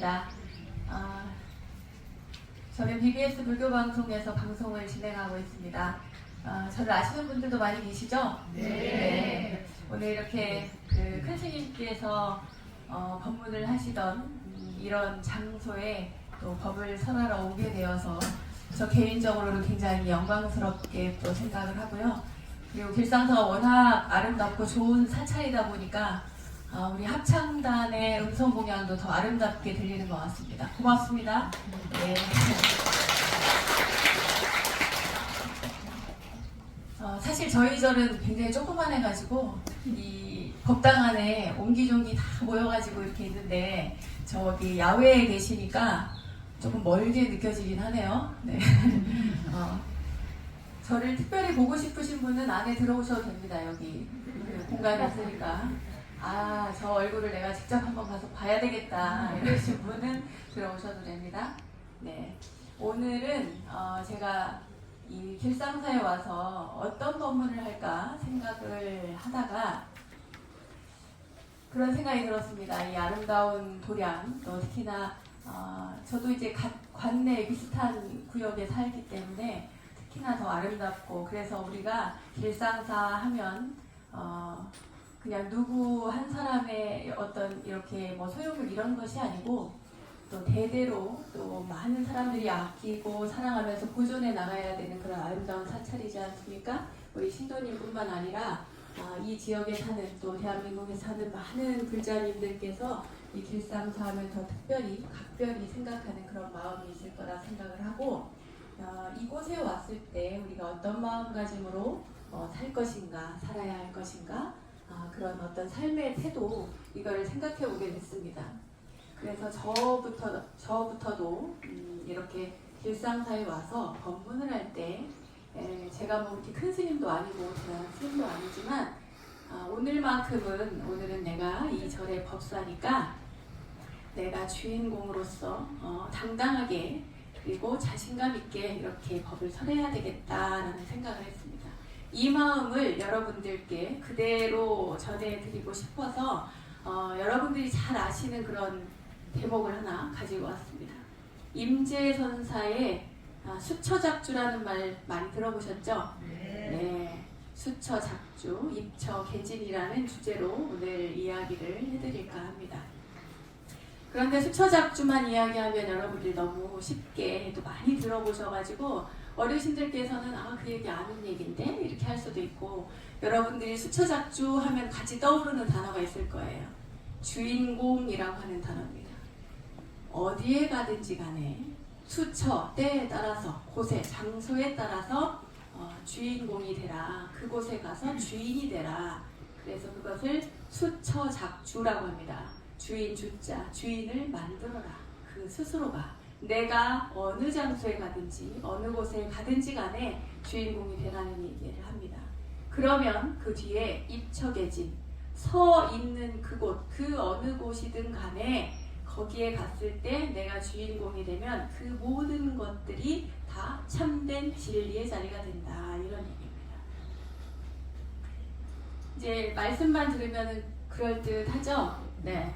반갑습니다. 저는 BBS 불교방송에서 방송을 진행하고 있습니다. 저를 아시는 분들도 많이 계시죠? 네. 오늘 이렇게 큰 스님께서 법문을 하시던 이런 장소에 또 법을 설하러 오게 되어서 저 개인적으로는 굉장히 영광스럽게 또 생각을 하고요. 그리고 길상사가 워낙 아름답고 좋은 사찰이다 보니까 우리 합창단의 음성 공연도 더 아름답게 들리는 것 같습니다. 고맙습니다. 네. 사실 저희 절은 굉장히 조그만해가지고 이 법당 안에 옹기종기 다 모여가지고 이렇게 있는데 저기 야외에 계시니까 조금 멀게 느껴지긴 하네요. 네. 저를 특별히 보고 싶으신 분은 안에 들어오셔도 됩니다. 여기 공간이 있으니까. 저 얼굴을 내가 직접 한번 가서 봐야 되겠다 이러신 분은 들어오셔도 됩니다. 네. 오늘은 제가 이 길상사에 와서 어떤 법문을 할까 생각을 하다가 그런 생각이 들었습니다. 이 아름다운 도량, 또 특히나 저도 이제 관내 비슷한 구역에 살기 때문에 특히나 더 아름답고, 그래서 우리가 길상사 하면 그냥 누구 한 사람의 어떤 이렇게 뭐 소유물 이런 것이 아니고 또 대대로 또 많은 사람들이 아끼고 사랑하면서 보존해 나가야 되는 그런 아름다운 사찰이지 않습니까? 우리 신도님뿐만 아니라 이 지역에 사는 또 대한민국에 사는 많은 불자님들께서 이 길상사 하면 더 특별히 각별히 생각하는 그런 마음이 있을 거라 생각을 하고, 이곳에 왔을 때 우리가 어떤 마음가짐으로 살 것인가, 살아야 할 것인가, 그런 어떤 삶의 태도, 이걸 생각해 보게 됐습니다. 그래서 저부터도 이렇게 길상사에 와서 법문을 할 때 제가 뭐 이렇게 큰 스님도 아니고 대단한 스님도 아니지만 오늘은 내가 이 절의 법사니까 내가 주인공으로서 당당하게 그리고 자신감 있게 이렇게 법을 설해야 되겠다라는 생각을 했습니다. 이 마음을 여러분들께 그대로 전해드리고 싶어서 여러분들이 잘 아시는 그런 대목을 하나 가지고 왔습니다. 임재선사의 수처작주라는 말 많이 들어보셨죠? 네. 수처작주, 입처개진이라는 주제로 오늘 이야기를 해드릴까 합니다. 그런데 수처작주만 이야기하면 여러분들이 너무 쉽게 또 많이 들어보셔가지고 어르신들께서는 그 얘기 아는 얘기인데 이렇게 할 수도 있고, 여러분들이 수처작주 하면 같이 떠오르는 단어가 있을 거예요. 주인공이라고 하는 단어입니다. 어디에 가든지 간에 수처, 때에 따라서, 곳에, 장소에 따라서 주인공이 되라. 그곳에 가서 주인이 되라. 그래서 그것을 수처작주라고 합니다. 주인 주자, 주인을 만들어라. 그 스스로가 내가 어느 장소에 가든지 어느 곳에 가든지 간에 주인공이 되라는 얘기를 합니다. 그러면 그 뒤에 입처개진, 서 있는 그곳, 그 어느 곳이든 간에 거기에 갔을 때 내가 주인공이 되면 그 모든 것들이 다 참된 진리의 자리가 된다, 이런 얘기입니다. 이제 말씀만 들으면 그럴듯하죠? 네.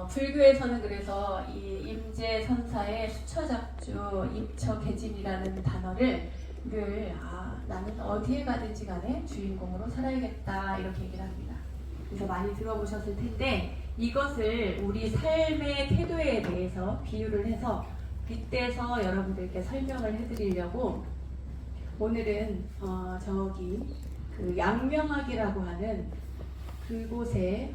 불교에서는 그래서 이 임재선사의 수처작주, 입처개진이라는 단어를 나는 어디에 가든지 간에 주인공으로 살아야겠다, 이렇게 얘기를 합니다. 그래서 많이 들어보셨을 텐데 이것을 우리 삶의 태도에 대해서 비유를 해서 빗대서 여러분들께 설명을 해드리려고 오늘은 저기 그 양명학이라고 하는 그곳에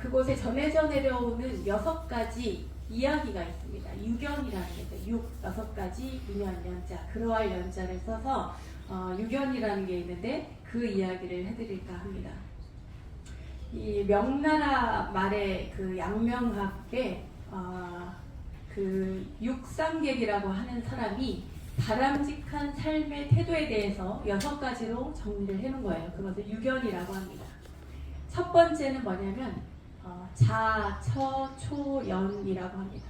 그곳에 전해져 내려오는 6가지 이야기가 있습니다. 유견이라는 게 6가지 유년, 연자, 그러할 연자를 써서 유견이라는 게 있는데 그 이야기를 해드릴까 합니다. 이 명나라 말의 그 양명학의 그 육상객이라고 하는 사람이 바람직한 삶의 태도에 대해서 6가지로 정리를 해놓은 거예요. 그것을 유견이라고 합니다. 첫 번째는 뭐냐면 자, 처, 초, 연이라고 합니다.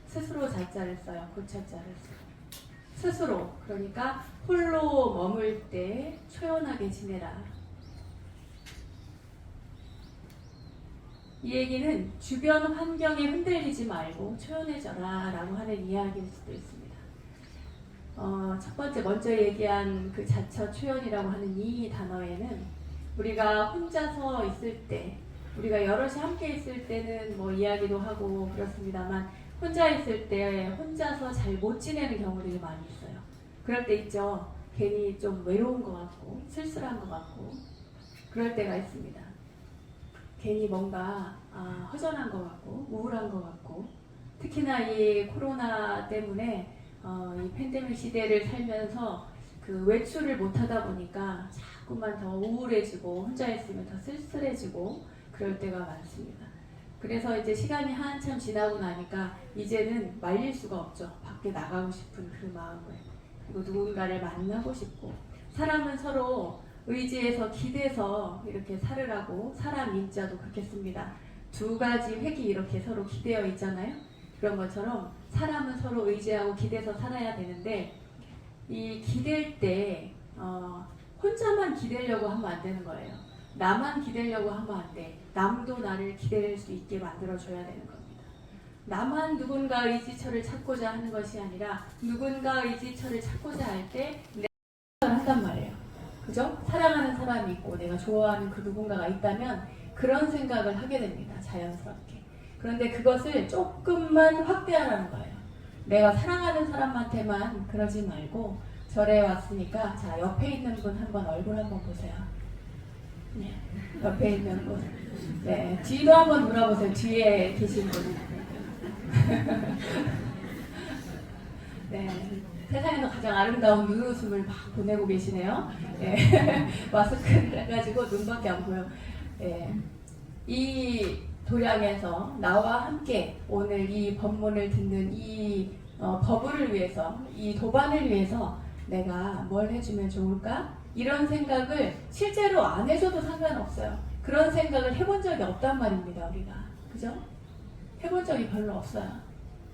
스스로 자자를 써요. 고자자를 써요. 스스로, 그러니까 홀로 머물 때 초연하게 지내라. 이 얘기는 주변 환경에 흔들리지 말고 초연해져라 라고 하는 이야기일 수도 있습니다. 첫 번째 먼저 얘기한 그 자처 초연이라고 하는 이 단어에는 우리가 혼자서 있을 때, 우리가 여럿이 함께 있을 때는 뭐 이야기도 하고 그렇습니다만 혼자 있을 때 혼자서 잘 못 지내는 경우들이 많이 있어요. 그럴 때 있죠. 괜히 좀 외로운 것 같고 쓸쓸한 것 같고 그럴 때가 있습니다. 괜히 뭔가 허전한 것 같고 우울한 것 같고 특히나 이 코로나 때문에 이 팬데믹 시대를 살면서 그 외출을 못하다 보니까 자꾸만 더 우울해지고 혼자 있으면 더 쓸쓸해지고 그럴 때가 많습니다. 그래서 이제 시간이 한참 지나고 나니까 이제는 말릴 수가 없죠. 밖에 나가고 싶은 그 마음을. 그리고 누군가를 만나고 싶고 사람은 서로 의지해서 기대서 이렇게 살으라고 사람 인자도 그렇게 씁니다. 두 가지 획이 이렇게 서로 기대어 있잖아요. 그런 것처럼 사람은 서로 의지하고 기대서 살아야 되는데 이 기댈 때 혼자만 기대려고 하면 안 되는 거예요. 나만 기대려고 하면 안 돼. 남도 나를 기댈 수 있게 만들어줘야 되는 겁니다. 나만 누군가 의지처를 찾고자 하는 것이 아니라 누군가 의지처를 찾고자 할 때 내가 한단 말이에요. 그죠? 사랑하는 사람이 있고 내가 좋아하는 그 누군가가 있다면 그런 생각을 하게 됩니다. 자연스럽게. 그런데 그것을 조금만 확대하라는 거예요. 내가 사랑하는 사람한테만 그러지 말고 절에 왔으니까 자 옆에 있는 분 한번 얼굴 한번 보세요. 네, 옆에 있는 분. 네, 뒤도 한번 돌아보세요. 뒤에 계신 분. 네, 세상에서 가장 아름다운 눈웃음을 막 보내고 계시네요. 네, 마스크를 해가지고 눈밖에 안 보여. 네, 이 도량에서 나와 함께 오늘 이 법문을 듣는 이 법을 위해서, 이 도반을 위해서 내가 뭘 해주면 좋을까? 이런 생각을 실제로 안 해줘도 상관없어요. 그런 생각을 해본 적이 없단 말입니다, 우리가. 그죠? 해본 적이 별로 없어요.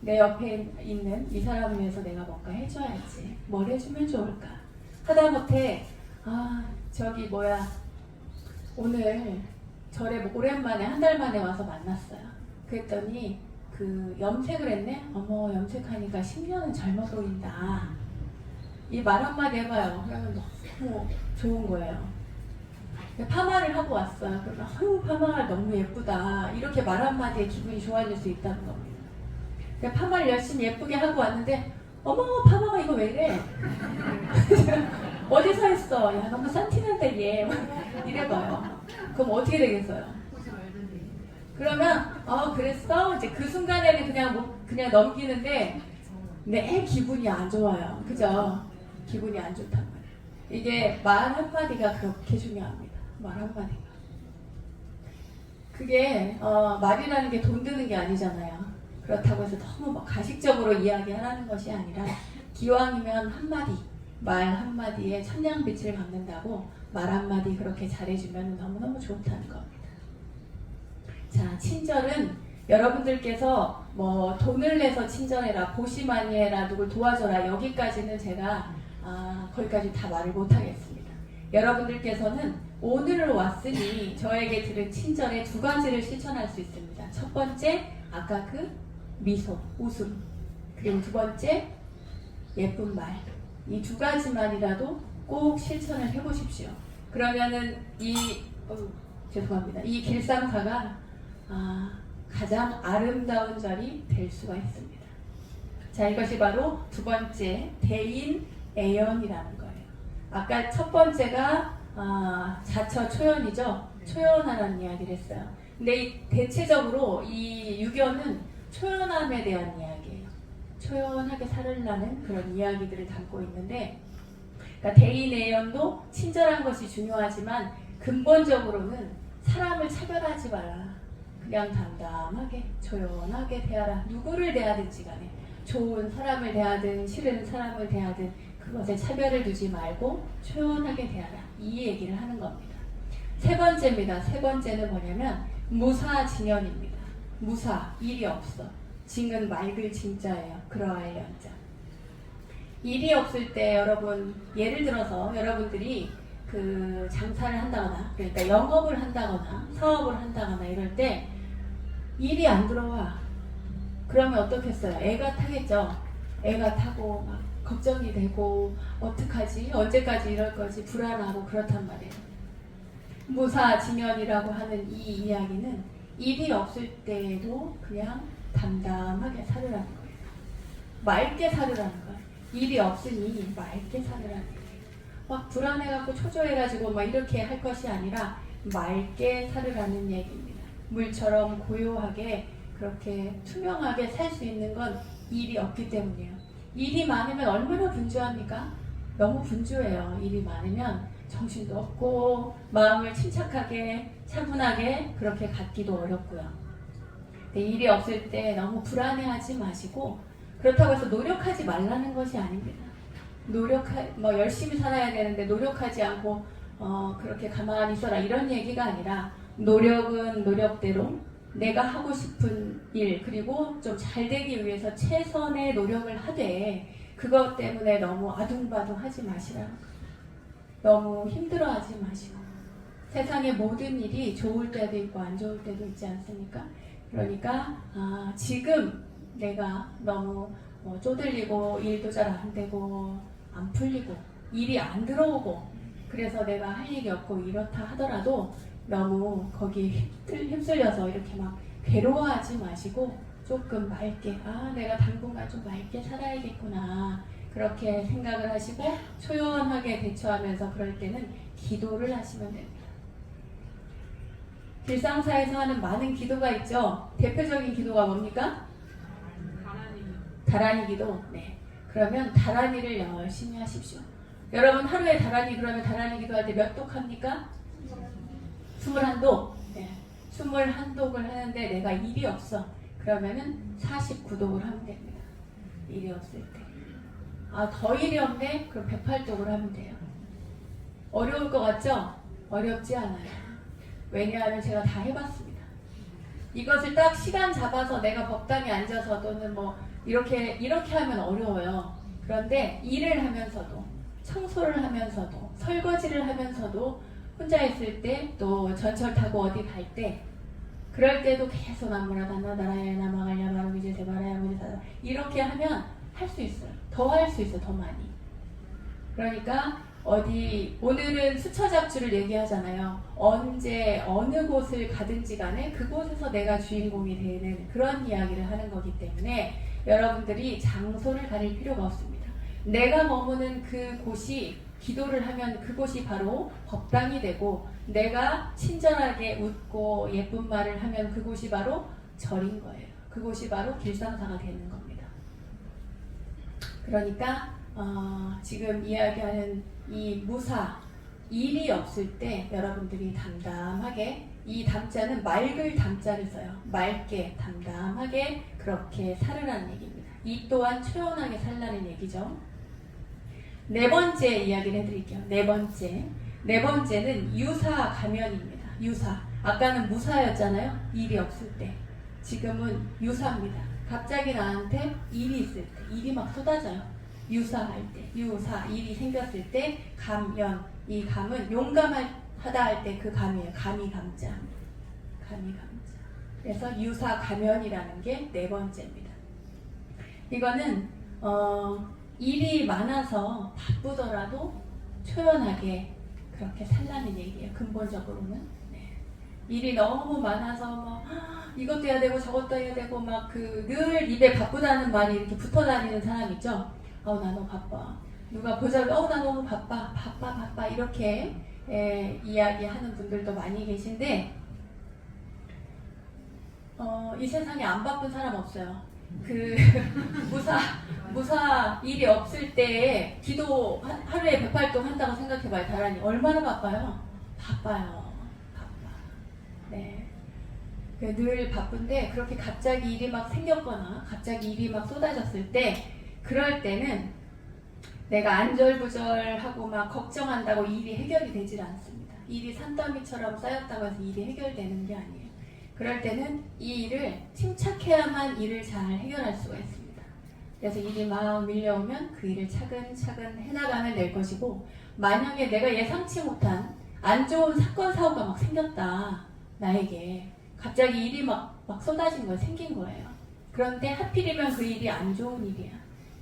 내 옆에 있는 이 사람을 위해서 내가 뭔가 해줘야지. 뭘 해주면 좋을까? 하다못해, 오늘 절에 오랜만에 한 달 만에 와서 만났어요. 그랬더니 그 염색을 했네? 어머, 염색하니까 10년은 젊어 보인다. 이 말 한마디 해봐요. 그러면 너무 좋은 거예요. 파마를 하고 왔어요. 그러면 파마가 너무 예쁘다. 이렇게 말 한마디에 기분이 좋아질 수 있다는 겁니다. 파마를 열심히 예쁘게 하고 왔는데 어머, 파마가 이거 왜 이래? 어디서 했어? 야, 너무 산티난데 얘. 이래봐요. 그럼 어떻게 되겠어요? 그러면 그랬어? 이제 그 순간에는 그냥 넘기는데 내 기분이 안 좋아요. 그죠? 기분이 안 좋단 말이에요. 이게 말 한마디가 그렇게 중요합니다. 말 한마디가. 그게 말이라는 게 돈 드는 게 아니잖아요. 그렇다고 해서 너무 막 가식적으로 이야기하라는 것이 아니라 기왕이면 한마디, 말 한마디에 천냥빛을 받는다고 말 한마디 그렇게 잘해주면 너무너무 좋다는 겁니다. 자, 친절은 여러분들께서 뭐 돈을 내서 친절해라, 보시 많이 해라, 누굴 도와줘라, 여기까지는 제가 거기까지 다 말을 못하겠습니다. 여러분들께서는 오늘 왔으니 저에게 들은 친절의 두 가지를 실천할 수 있습니다. 첫 번째, 아까 그 미소, 웃음. 그리고 두 번째, 예쁜 말. 이 두 가지만이라도 꼭 실천을 해보십시오. 그러면은 이 길상사가 가장 아름다운 절이 될 수가 있습니다. 자, 이것이 바로 두 번째 대인애연이라는 거예요. 아까 첫 번째가 자처 초연이죠. 초연하라는 이야기를 했어요. 근데 대체적으로 이 유교는 초연함에 대한 이야기예요. 초연하게 살으려는 그런 이야기들을 담고 있는데, 그러니까 대인애연도 친절한 것이 중요하지만 근본적으로는 사람을 차별하지 마라. 그냥 담담하게 조용하게 대하라. 누구를 대하든지 간에 좋은 사람을 대하든 싫은 사람을 대하든 그것에 차별을 두지 말고 초연하게 대하라. 이 얘기를 하는 겁니다. 세 번째입니다. 세 번째는 뭐냐면 무사징연입니다. 무사, 일이 없어. 징은 맑을 징자예요. 그러할 연자. 일이 없을 때 여러분, 예를 들어서 여러분들이 그 장사를 한다거나, 그러니까 영업을 한다거나 사업을 한다거나 이럴 때 일이 안 들어와. 그러면 어떻겠어요? 애가 타겠죠. 애가 타고 막 걱정이 되고 어떡하지? 언제까지 이럴 거지? 불안하고 그렇단 말이에요. 무사지면이라고 하는 이 이야기는 일이 없을 때에도 그냥 담담하게 살으라는 거예요. 맑게 살으라는 거예요. 일이 없으니 맑게 살으라는 거예요. 막 불안해갖고 초조해가지고 막 이렇게 할 것이 아니라 맑게 살으라는 얘기입니다. 물처럼 고요하게 그렇게 투명하게 살 수 있는 건 일이 없기 때문이에요. 일이 많으면 얼마나 분주합니까? 너무 분주해요. 일이 많으면 정신도 없고 마음을 침착하게 차분하게 그렇게 갖기도 어렵고요. 근데 일이 없을 때 너무 불안해하지 마시고, 그렇다고 해서 노력하지 말라는 것이 아닙니다. 열심히 살아야 되는데 노력하지 않고 그렇게 가만히 있어라 이런 얘기가 아니라, 노력은 노력대로 내가 하고 싶은 일 그리고 좀 잘 되기 위해서 최선의 노력을 하되 그것 때문에 너무 아둥바둥 하지 마시라. 너무 힘들어하지 마시고. 세상의 모든 일이 좋을 때도 있고 안 좋을 때도 있지 않습니까? 그러니까 지금 내가 너무 쪼들리고 일도 잘 안 되고 안 풀리고 일이 안 들어오고 그래서 내가 할 일이 없고 이렇다 하더라도 너무 거기에 휩쓸려서 이렇게 막 괴로워하지 마시고 조금 맑게, 내가 당분간 좀 맑게 살아야겠구나 그렇게 생각을 하시고 초연하게 대처하면서 그럴 때는 기도를 하시면 됩니다. 길상사에서 하는 많은 기도가 있죠. 대표적인 기도가 뭡니까? 다라니 기도. 네. 그러면 다라니를 열심히 하십시오. 여러분 하루에 다라니, 그러면 다라니 기도할 때 몇 독 합니까? 21독. 네. 21독을 하는데 내가 일이 없어. 그러면은 49독을 하면 됩니다. 일이 없을 때. 더 일이 없네? 그럼 108독을 하면 돼요. 어려울 것 같죠? 어렵지 않아요. 왜냐하면 제가 다 해봤습니다. 이것을 딱 시간 잡아서 내가 법당에 앉아서 또는 이렇게 하면 어려워요. 그런데 일을 하면서도, 청소를 하면서도, 설거지를 하면서도, 혼자 있을 때, 또 전철 타고 어디 갈 때, 그럴 때도 계속 나무라 단나 나라야 나마가냐 바로 이제 제바라야 무지사다 이렇게 하면 할 수 있어요. 더 할 수 있어요. 더 많이. 그러니까 오늘은 수처작주를 얘기하잖아요. 언제 어느 곳을 가든지 간에 그곳에서 내가 주인공이 되는 그런 이야기를 하는 거기 때문에 여러분들이 장소를 가릴 필요가 없습니다. 내가 머무는 그곳이, 기도를 하면 그곳이 바로 법당이 되고, 내가 친절하게 웃고 예쁜 말을 하면 그곳이 바로 절인 거예요. 그곳이 바로 길상사가 되는 겁니다. 그러니까 지금 이야기하는 이 무사, 일이 없을 때 여러분들이 담담하게, 이 담자는 맑을 담자를 써요. 맑게 담담하게 그렇게 살으라는 얘기입니다. 이 또한 초연하게 살라는 얘기죠. 네 번째 이야기를 해드릴게요. 네 번째는 유사 가면입니다. 유사. 아까는 무사였잖아요. 일이 없을 때. 지금은 유사입니다. 갑자기 나한테 일이 있을 때, 일이 막 쏟아져요. 유사할 때, 일이 생겼을 때, 감연. 이 감은 용감하다 할 때 그 감이에요. 감이 감자. 그래서 유사 가면이라는 게 네 번째입니다. 이거는 일이 많아서 바쁘더라도 초연하게 그렇게 살라는 얘기예요. 근본적으로는. 네. 일이 너무 많아서 이것도 해야 되고 저것도 해야 되고 늘 입에 바쁘다는 말이 이렇게 붙어 다니는 사람 있죠. 나 너무 바빠. 누가 보자고 나 너무 바빠 이렇게 이야기하는 분들도 많이 계신데 이 세상에 안 바쁜 사람 없어요. 무사 일이 없을 때 기도 하루에 108동 한다고 생각해봐요. 다란히 얼마나 바빠요? 바빠. 네. 늘 바쁜데 그렇게 갑자기 일이 막 생겼거나 갑자기 일이 막 쏟아졌을 때, 그럴 때는 내가 안절부절하고 막 걱정한다고 일이 해결이 되질 않습니다. 일이 산더미처럼 쌓였다고 해서 일이 해결되는 게 아니에요. 그럴 때는 이 일을 침착해야만 일을 잘 해결할 수가 있습니다. 그래서 일이 막 밀려오면 그 일을 차근차근 해나가면 될 것이고, 만약에 내가 예상치 못한 안 좋은 사건 사고가 막 생겼다 나에게, 갑자기 일이 막 쏟아진 거예요. 생긴 거예요. 그런데 하필이면 그 일이 안 좋은 일이야.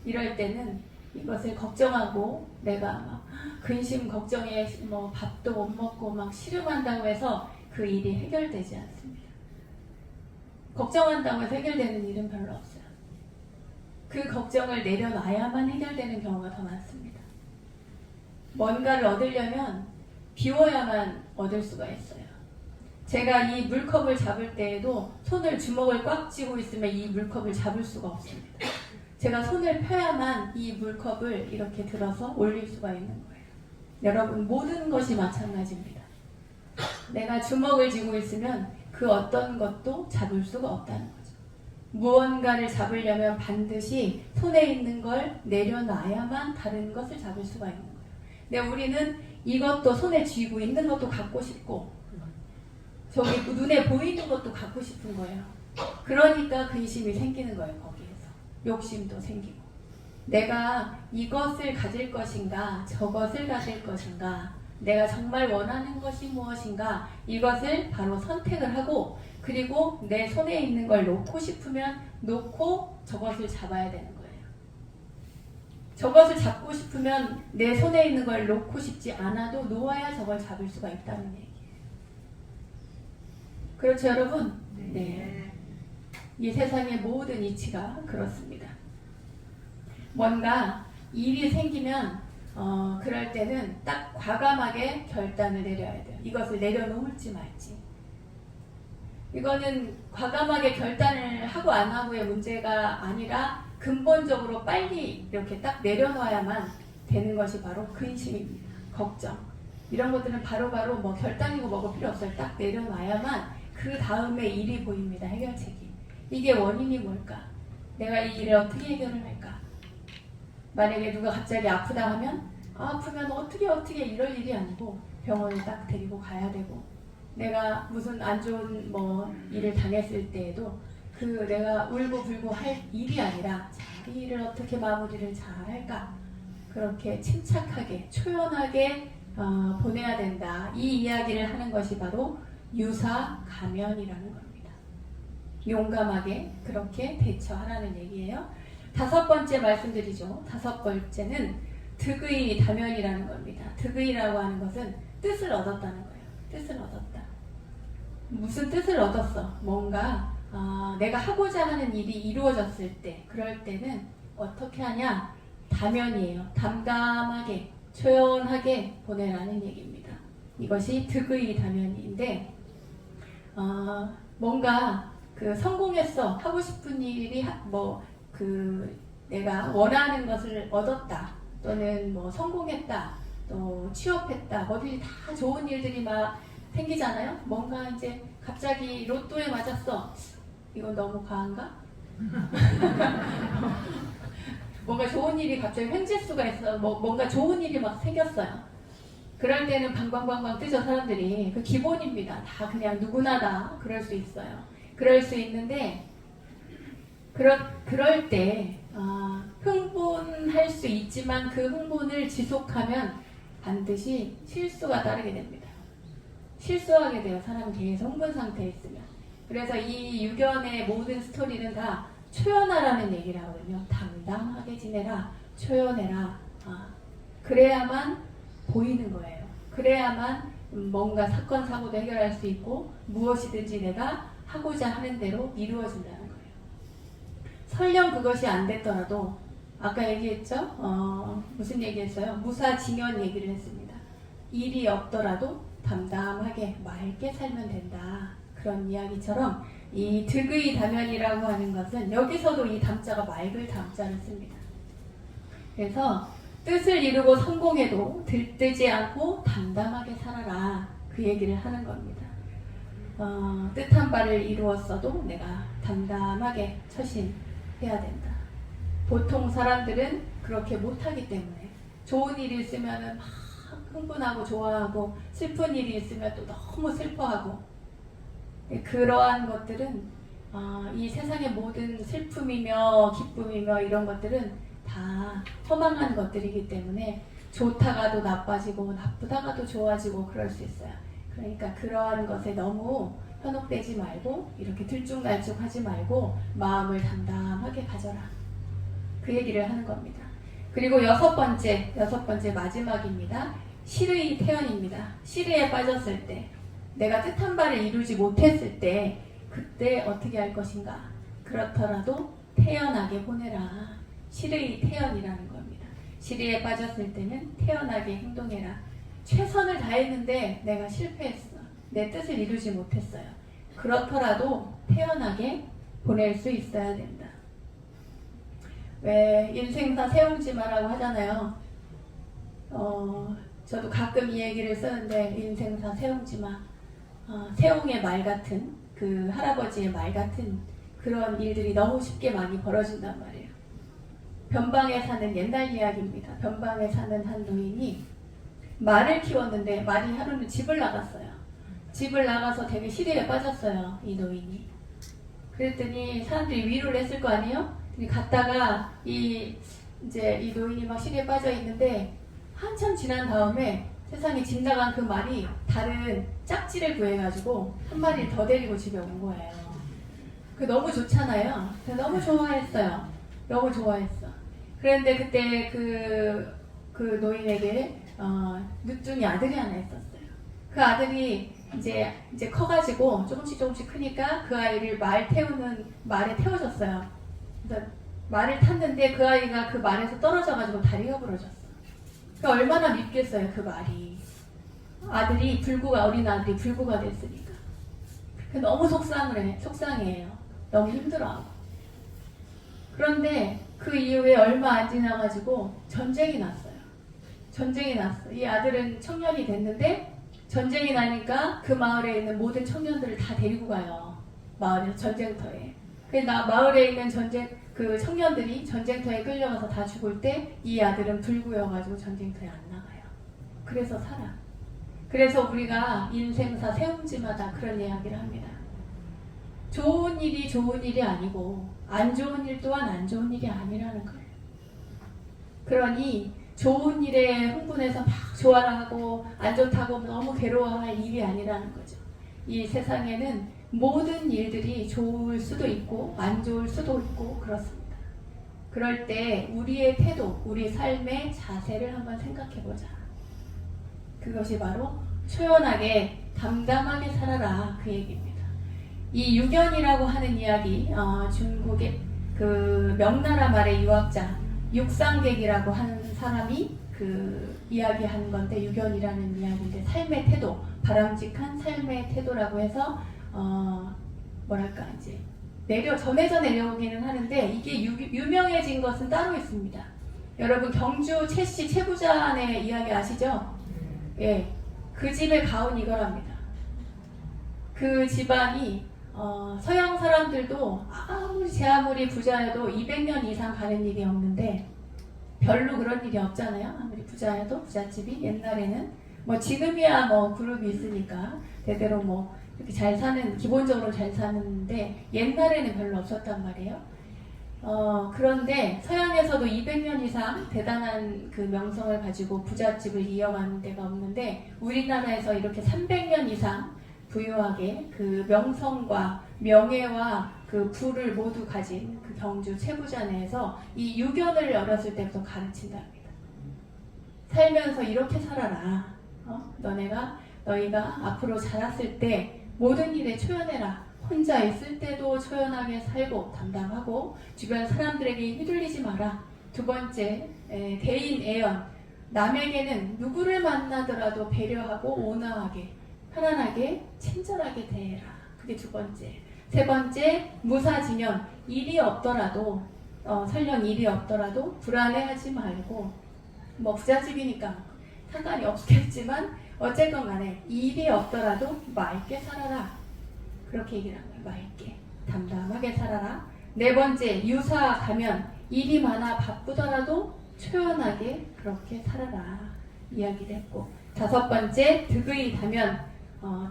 이럴 때는 이것을 걱정하고 내가 막 근심 걱정에 뭐 밥도 못 먹고 막 씨름한다고 해서 그 일이 해결되지 않습니다. 걱정한다고 해서 해결되는 일은 별로 없어요. 그 걱정을 내려놔야만 해결되는 경우가 더 많습니다. 뭔가를 얻으려면 비워야만 얻을 수가 있어요. 제가 이 물컵을 잡을 때에도 손을 주먹을 꽉 쥐고 있으면 이 물컵을 잡을 수가 없습니다. 제가 손을 펴야만 이 물컵을 이렇게 들어서 올릴 수가 있는 거예요. 여러분, 모든 것이 마찬가지입니다. 내가 주먹을 쥐고 있으면 그 어떤 것도 잡을 수가 없다는 거죠. 무언가를 잡으려면 반드시 손에 있는 걸 내려놔야만 다른 것을 잡을 수가 있는 거예요. 근데 우리는 이것도 손에 쥐고 있는 것도 갖고 싶고 저기 눈에 보이는 것도 갖고 싶은 거예요. 그러니까 근심이 생기는 거예요. 거기에서 욕심도 생기고 내가 이것을 가질 것인가 저것을 가질 것인가 내가 정말 원하는 것이 무엇인가 이것을 바로 선택을 하고 그리고 내 손에 있는 걸 놓고 싶으면 놓고 저것을 잡아야 되는 거예요. 저것을 잡고 싶으면 내 손에 있는 걸 놓고 싶지 않아도 놓아야 저걸 잡을 수가 있다는 얘기예요. 그렇죠, 여러분? 네. 이 세상의 모든 이치가 그렇습니다. 뭔가 일이 생기면 그럴 때는 딱 과감하게 결단을 내려야 돼요. 이것을 내려놓을지 말지. 이거는 과감하게 결단을 하고 안 하고의 문제가 아니라 근본적으로 빨리 이렇게 딱 내려놔야만 되는 것이 바로 근심입니다. 걱정. 이런 것들은 바로바로 뭐 결단이고 뭐고 필요 없어요. 딱 내려놔야만 그 다음에 일이 보입니다. 해결책이. 이게 원인이 뭘까? 내가 이 일을 어떻게 해결을 할까? 만약에 누가 갑자기 아프다 하면 아프면 어떻게 이럴 일이 아니고 병원에 딱 데리고 가야 되고 내가 무슨 안 좋은 뭐 일을 당했을 때에도 그 내가 울고불고 할 일이 아니라 자, 이 일을 어떻게 마무리를 잘 할까? 그렇게 침착하게 초연하게 보내야 된다. 이 이야기를 하는 것이 바로 유사가면이라는 겁니다. 용감하게 그렇게 대처하라는 얘기예요. 5번째 말씀드리죠. 5번째는 득의 다면이라는 겁니다. 득의라고 하는 것은 뜻을 얻었다는 거예요. 뜻을 얻었다. 무슨 뜻을 얻었어? 뭔가 내가 하고자 하는 일이 이루어졌을 때 그럴 때는 어떻게 하냐? 다면이에요. 담담하게 초연하게 보내라는 얘기입니다. 이것이 득의 다면인데 뭔가 그 성공했어 하고 싶은 일이 내가 원하는 것을 얻었다 또는 뭐 성공했다 또 취업했다 어디 다 좋은 일들이 막 생기잖아요. 뭔가 이제 갑자기 로또에 맞았어. 이건 너무 과한가? 뭔가 좋은 일이 갑자기 횡재수가 있어. 뭔가 좋은 일이 막 생겼어요. 그럴 때는 방방방방 뜨죠. 사람들이. 그 기본입니다. 다 그냥 누구나 다 그럴 수 있어요. 그럴 수 있는데 그럴 때 흥분할 수 있지만 그 흥분을 지속하면 반드시 실수가 따르게 됩니다. 실수하게 돼요. 사람이 계속 흥분 상태에 있으면. 그래서 이 유견의 모든 스토리는 다 초연하라는 얘기를 하거든요. 담담하게 지내라. 초연해라. 그래야만 보이는 거예요. 그래야만 뭔가 사건 사고도 해결할 수 있고 무엇이든지 내가 하고자 하는 대로 이루어진다는 거예요. 설령 그것이 안 됐더라도 아까 얘기했죠? 무슨 얘기했어요? 무사징연 얘기를 했습니다. 일이 없더라도 담담하게 맑게 살면 된다. 그런 이야기처럼 이 득의 다면이라고 하는 것은 여기서도 이 담자가 맑을 담자를 씁니다. 그래서 뜻을 이루고 성공해도 들뜨지 않고 담담하게 살아라. 그 얘기를 하는 겁니다. 뜻한 바를 이루었어도 내가 담담하게 처신해야 된다. 보통 사람들은 그렇게 못하기 때문에 좋은 일이 있으면 막 흥분하고 좋아하고 슬픈 일이 있으면 또 너무 슬퍼하고 그러한 것들은 이 세상의 모든 슬픔이며 기쁨이며 이런 것들은 다 허망한 것들이기 때문에 좋다가도 나빠지고 나쁘다가도 좋아지고 그럴 수 있어요. 그러니까 그러한 것에 너무 현혹되지 말고 이렇게 들쭉날쭉하지 말고 마음을 담담하게 가져라. 그 얘기를 하는 겁니다. 그리고 여섯 번째 마지막입니다. 실의 태연입니다. 실의에 빠졌을 때, 내가 뜻한 바를 이루지 못했을 때, 그때 어떻게 할 것인가? 그렇더라도 태연하게 보내라. 실의 태연이라는 겁니다. 실의에 빠졌을 때는 태연하게 행동해라. 최선을 다했는데 내가 실패했어. 내 뜻을 이루지 못했어요. 그렇더라도 태연하게 보낼 수 있어야 된다. 왜 인생사 세움지마라고 하잖아요. 저도 가끔 이 얘기를 쓰는데, 인생사 세움지마, 세옹의 말 같은, 그 할아버지의 말 같은 그런 일들이 너무 쉽게 많이 벌어진단 말이에요. 변방에 사는 옛날 이야기입니다. 변방에 사는 한 노인이 말을 키웠는데 말이 하루는 집을 나갔어요. 집을 나가서 되게 시리에 빠졌어요, 이 노인이. 그랬더니 사람들이 위로를 했을 거 아니에요? 갔다가 이 노인이 막 시리에 빠져 있는데 한참 지난 다음에 세상에 집 나간 그 말이 다른 짝지를 구해가지고 한 마리를 더 데리고 집에 온 거예요. 그 너무 좋잖아요. 너무 좋아했어요. 너무 좋아했어. 그런데 그때 그 노인에게 늦둥이 아들이 하나 있었어요. 그 아들이 이제 커가지고 조금씩 크니까 그 아이를 말에 태워줬어요. 그래서 말을 탔는데 그 아이가 그 말에서 떨어져가지고 다리가 부러졌어. 그러니까 얼마나 밉겠어요, 그 말이. 어린 아들이 불구가 됐으니까. 너무 속상해요. 너무 힘들어하고. 그런데 그 이후에 얼마 안 지나가지고 전쟁이 났어요. 이 아들은 청년이 됐는데 전쟁이 나니까 그 마을에 있는 모든 청년들을 다 데리고 가요. 마을에서 전쟁터에. 마을에 있는 그 청년들이 전쟁터에 끌려가서 다 죽을 때 이 아들은 불구여가지고 전쟁터에 안 나가요. 그래서 살아. 그래서 우리가 인생사 세움지마다 그런 이야기를 합니다. 좋은 일이 좋은 일이 아니고 안 좋은 일 또한 안 좋은 일이 아니라는 거예요. 그러니 좋은 일에 흥분해서 막 좋아라 하고 안 좋다고 너무 괴로워할 일이 아니라는 거죠. 이 세상에는 모든 일들이 좋을 수도 있고 안 좋을 수도 있고 그렇습니다. 그럴 때 우리의 태도, 우리 삶의 자세를 한번 생각해보자. 그것이 바로 초연하게 담담하게 살아라, 그 얘기입니다. 이 유견이라고 하는 이야기, 중국의 그 명나라 말의 유학자 육상객이라고 하는 사람이 그 이야기하는 건데, 유견이라는 이야기인데, 삶의 태도, 바람직한 삶의 태도라고 해서 전해져 내려오기는 하는데, 이게 유명해진 것은 따로 있습니다. 여러분 경주 최씨 최부자의 이야기 아시죠? 예, 그 집의 가훈 이거랍니다. 그 집안이 서양 사람들도 아무리 부자여도 200년 이상 가는 일이 없는데, 별로 그런 일이 없잖아요. 아무리 부자여도, 부잣집이 옛날에는 지금이야 그룹이 있으니까 대대로 이렇게 기본적으로 잘 사는데, 옛날에는 별로 없었단 말이에요. 그런데 서양에서도 200년 이상 대단한 그 명성을 가지고 부잣집을 이어가는 데가 없는데, 우리나라에서 이렇게 300년 이상 부유하게 그 명성과 명예와 그 부를 모두 가진 그 경주 최부자 내에서 이 유견을 어렸을 때부터 가르친답니다. 살면서 이렇게 살아라. 너희가 앞으로 자랐을 때 모든 일에 초연해라. 혼자 있을 때도 초연하게 살고 담담하고 주변 사람들에게 휘둘리지 마라. 두 번째, 대인 애연. 남에게는 누구를 만나더라도 배려하고 온화하게, 편안하게, 친절하게 대해라. 그게 두 번째. 세 번째, 무사진연. 일이 없더라도, 설령 일이 없더라도 불안해하지 말고, 부잣집이니까 상관이 없겠지만 어쨌건 간에 일이 없더라도 맑게 살아라. 그렇게 얘기를 한 거예요. 맑게, 담담하게 살아라. 네 번째, 유사 가면. 일이 많아 바쁘더라도 초연하게 그렇게 살아라. 이야기를 했고, 다섯 번째, 득의 다면.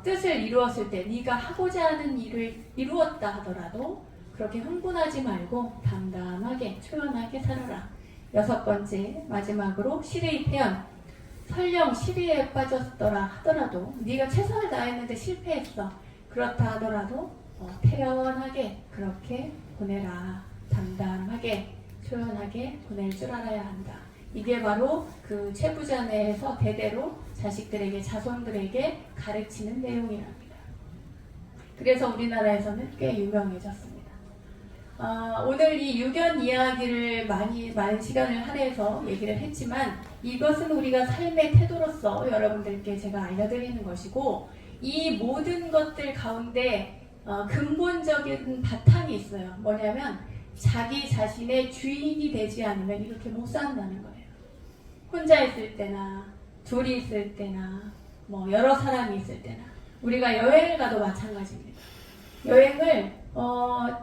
뜻을 이루었을 때 네가 하고자 하는 일을 이루었다 하더라도 그렇게 흥분하지 말고 담담하게 초연하게 살아라. 여섯 번째, 마지막으로 실의 태연. 설령 시리에 빠졌더라 하더라도 네가 최선을 다했는데 실패했어. 그렇다 하더라도 태연하게 그렇게 보내라. 담담하게 초연하게 보낼 줄 알아야 한다. 이게 바로 그 최부자내에서 대대로 자식들에게 자손들에게 가르치는 내용이랍니다. 그래서 우리나라에서는 꽤 유명해졌습니다. 오늘 이 유견 이야기를 많은 시간을 할애해서 얘기를 했지만 이것은 우리가 삶의 태도로서 여러분들께 제가 알려드리는 것이고 이 모든 것들 가운데 근본적인 바탕이 있어요. 뭐냐면 자기 자신의 주인이 되지 않으면 이렇게 못 산다는 거예요. 혼자 있을 때나 둘이 있을 때나 뭐 여러 사람이 있을 때나 우리가 여행을 가도 마찬가지입니다. 여행을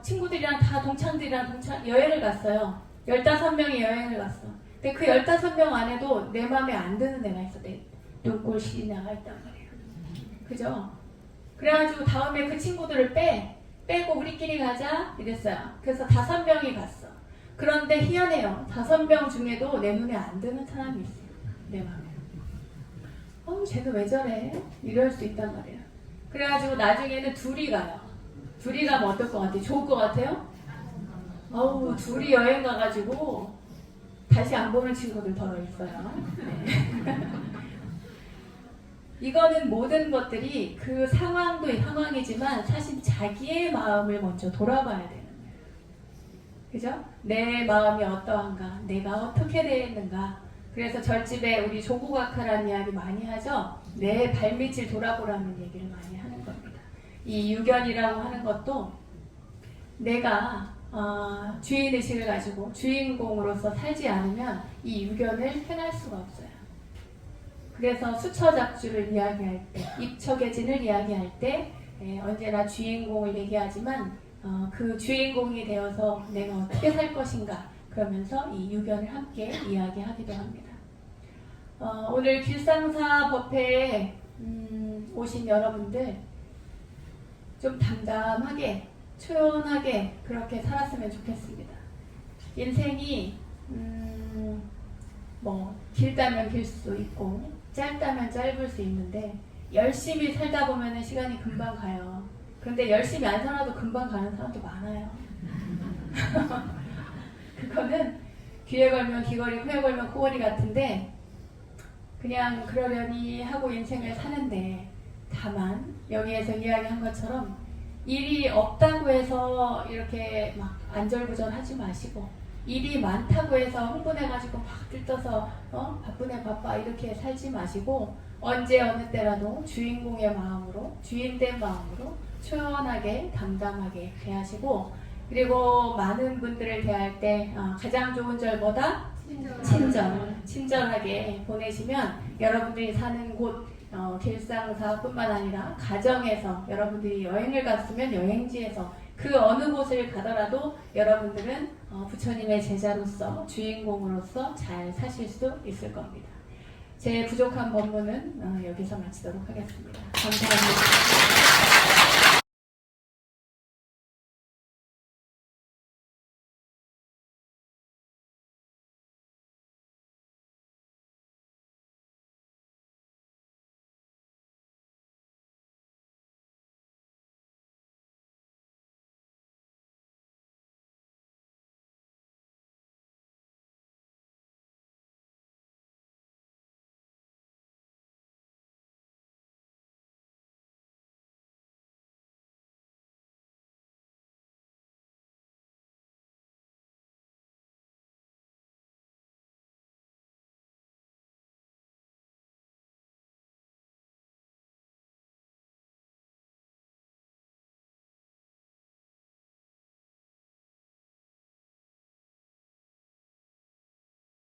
친구들이랑 다 동창들이랑 여행을 갔어요. 15명이 여행을 갔어. 근데 그 15명 안에도 내 마음에 안 드는 애가 있어. 내 눈꼴실이 나가 있단 말이에요. 그죠? 그래가지고 다음에 그 친구들을 빼고 우리끼리 가자 이랬어요. 그래서 5명이 갔어. 그런데 희한해요. 5명 중에도 내 눈에 안 드는 사람이 있어요. 내 마음에. 쟤는 왜 저래? 이럴 수 있단 말이에요. 그래가지고 나중에는 둘이 가요. 둘이 가면 어떨 것 같아요? 좋을 것 같아요? 둘이 여행 가가지고 다시 안 보는 친구들 더러 있어요. 네. 이거는 모든 것들이 그 상황도 상황이지만 사실 자기의 마음을 먼저 돌아봐야 되는 거예요. 그죠? 내 마음이 어떠한가? 내가 어떻게 되었는가? 그래서 절집에 우리 조국아카라는 이야기 많이 하죠? 내 발밑을 돌아보라는 얘기를 많이 하는 겁니다. 이 유견이라고 하는 것도 내가 주인의식을 가지고 주인공으로서 살지 않으면 이 유견을 행할 수가 없어요. 그래서 수처작주를 이야기할 때, 입처계진을 이야기할 때 언제나 주인공을 얘기하지만 그 주인공이 되어서 내가 어떻게 살 것인가 그러면서 이 유견을 함께 이야기하기도 합니다. 오늘 길상사 법회에 오신 여러분들 좀 담담하게 초연하게 그렇게 살았으면 좋겠습니다. 인생이 뭐 길다면 길 수 있고 짧다면 짧을 수 있는데 열심히 살다 보면 시간이 금방 가요. 그런데 열심히 안 살아도 금방 가는 사람도 많아요. 그거는 귀에 걸면 귀걸이, 코에 걸면 코걸이 같은데 그냥 그러려니 하고 인생을 사는데 다만 여기에서 이야기한 것처럼 일이 없다고 해서 이렇게 막 안절부절하지 마시고 일이 많다고 해서 흥분해가지고 막 들떠서 바쁘네 바빠 이렇게 살지 마시고 언제 어느 때라도 주인공의 마음으로 주인된 마음으로 초연하게 담담하게 대하시고 그리고 많은 분들을 대할 때 가장 좋은 절보다 친절하게 보내시면 여러분들이 사는 곳 길상사뿐만 아니라 가정에서 여러분들이 여행을 갔으면 여행지에서 그 어느 곳을 가더라도 여러분들은 부처님의 제자로서 주인공으로서 잘 사실 수 있을 겁니다. 제 부족한 법문은 여기서 마치도록 하겠습니다. 감사합니다.